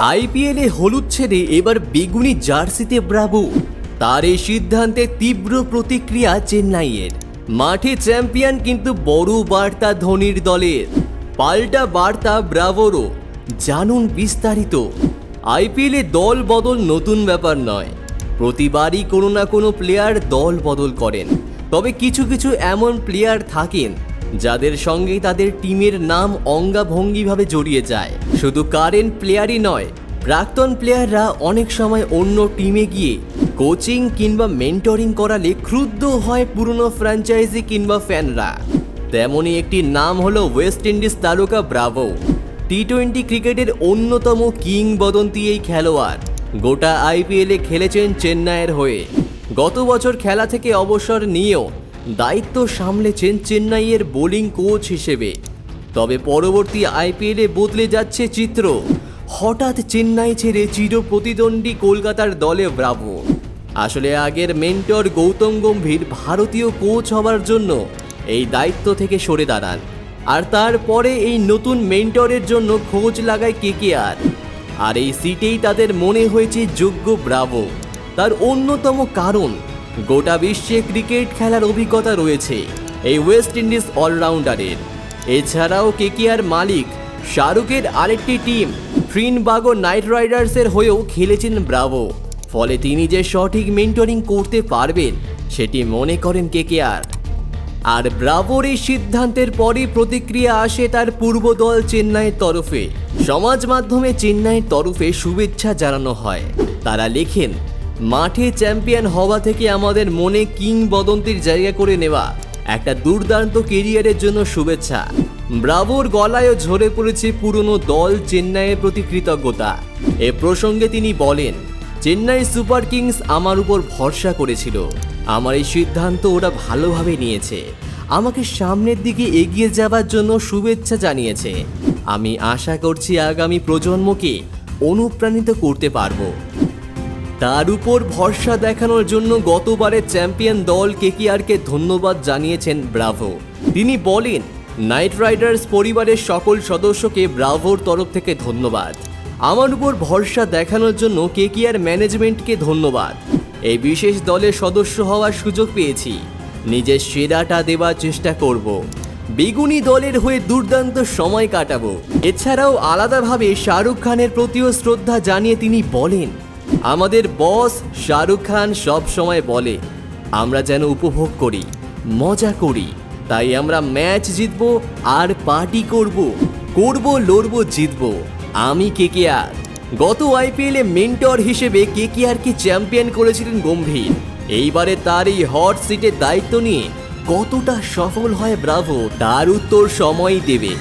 আইপিএলে হলুদ ছেড়ে এবার বেগুনি জার্সিতে ব্রাভো। তার এই সিদ্ধান্তে তীব্র প্রতিক্রিয়া চেন্নাইয়ের। মাঠে চ্যাম্পিয়ন কিন্তু বড় বার্তা ধোনির দলের, পাল্টা বার্তা ব্রাভোরও। জানুন বিস্তারিত। আইপিএলে দল বদল নতুন ব্যাপার নয়, প্রতিবারই কোনো না কোনো প্লেয়ার দল বদল করেন। তবে কিছু কিছু এমন প্লেয়ার থাকেন যাদের সঙ্গে তাদের টিমের নাম অঙ্গাভঙ্গিভাবে জড়িয়ে যায়। শুধু কারেন্ট প্লেয়ারই নয়, প্রাক্তন প্লেয়াররা অনেক সময় অন্য টিমে গিয়ে কোচিং কিংবা মেন্টরিং করালে ক্রুদ্ধ হয় পুরনো ফ্র্যাঞ্চাইজি কিংবা ফ্যানরা। তেমনই একটি নাম হলো ওয়েস্ট ইন্ডিজ তারকা ব্রাভো। টি-20 ক্রিকেটের অন্যতম কিংবদন্তি এই খেলোয়াড় গোটা আইপিএলে খেলেছেন চেন্নাইয়ের হয়ে। গত বছর খেলা থেকে অবসর নিয়েও দায়িত্ব সামলেছেন চেন্নাইয়ের বোলিং কোচ হিসেবে। তবে পরবর্তী আইপিএলে বদলে যাচ্ছে চিত্র। হঠাৎ চেন্নাই ছেড়ে চির প্রতিদ্বন্দ্বী কলকাতার দলে ব্রাভো। আসলে আগের মেন্টর গৌতম গম্ভীর ভারতীয় কোচ হবার জন্য এই দায়িত্ব থেকে সরে দাঁড়ান, আর তারপরে এই নতুন মেন্টরের জন্য খোঁজ লাগায় কেকেআর। আর এই সিটেই তাদের মনে হয়েছে যোগ্য ব্রাভো। তার অন্যতম কারণ, গোটা বিশ্বে ক্রিকেট খেলার অভিজ্ঞতা রয়েছে এই ওয়েস্ট ইন্ডিজ অলরাউন্ডারের। এছাড়াও কেকেআর মালিক শাহরুখের আরেকটি টিম ট্রিনবাগো নাইট রাইডার্সের হয়েও খেলেছেন ব্রাভো। ফলে তিনি যে সঠিক মেন্টরিং করতে পারবেন সেটি মনে করেন কেকেআর। আর ব্রাভোর এই সিদ্ধান্তের পরই প্রতিক্রিয়া আসে তার পূর্ব দল চেন্নাইয়ের তরফে। সমাজ মাধ্যমে চেন্নাইয়ের তরফে শুভেচ্ছা জানানো হয়। তারা লেখেন, মাঠে চ্যাম্পিয়ন হওয়া থেকে আমাদের মনে কিংবদন্তির জায়গা করে নেওয়া একটা দুর্দান্ত কেরিয়ারের জন্য শুভেচ্ছা। ব্রাভোর গলায়ও ঝরে পড়েছে পুরনো দল চেন্নাইয়ের প্রতি কৃতজ্ঞতা। এ প্রসঙ্গে তিনি বলেন, চেন্নাই সুপার কিংস আমার উপর ভরসা করেছিল। আমার এই সিদ্ধান্ত ওরা ভালোভাবে নিয়েছে, আমাকে সামনের দিকে এগিয়ে যাবার জন্য শুভেচ্ছা জানিয়েছে। আমি আশা করছি আগামী প্রজন্মকে অনুপ্রাণিত করতে পারবো। তার উপর ভরসা দেখানোর জন্য গতবারের চ্যাম্পিয়ন দল কেকেআরকে ধন্যবাদ জানিয়েছেন ব্রাভো। তিনি বলেন, নাইট রাইডার্স পরিবারের সকল সদস্যকে ব্রাভোর তরফ থেকে ধন্যবাদ। আমার উপর ভরসা দেখানোর জন্য কেকেআর ম্যানেজমেন্টকে ধন্যবাদ। এই বিশেষ দলের সদস্য হওয়ার সুযোগ পেয়েছি, নিজের সেরাটা দেওয়ার চেষ্টা করব। বেগুনি দলের হয়ে দুর্দান্ত সময় কাটাবো। এছাড়াও আলাদাভাবে শাহরুখ খানের প্রতিও শ্রদ্ধা জানিয়ে তিনি বলেন, আমাদের বস শাহরুখ খান সব সময় বলে আমরা যেন উপভোগ করি, মজা করি। তাই আমরা ম্যাচ জিতবো আর পার্টি করব, লড়বো, জিতবো। আমি কেকেআর। গত আইপিএলে মেন্টর হিসেবে কেকেআরকে চ্যাম্পিয়ন করেছিলেন গম্ভীর। এইবারে তার এই হট সিটের দায়িত্ব নিয়ে কতটা সফল হয় ব্রাভো, তার উত্তর সময়ই দেবে।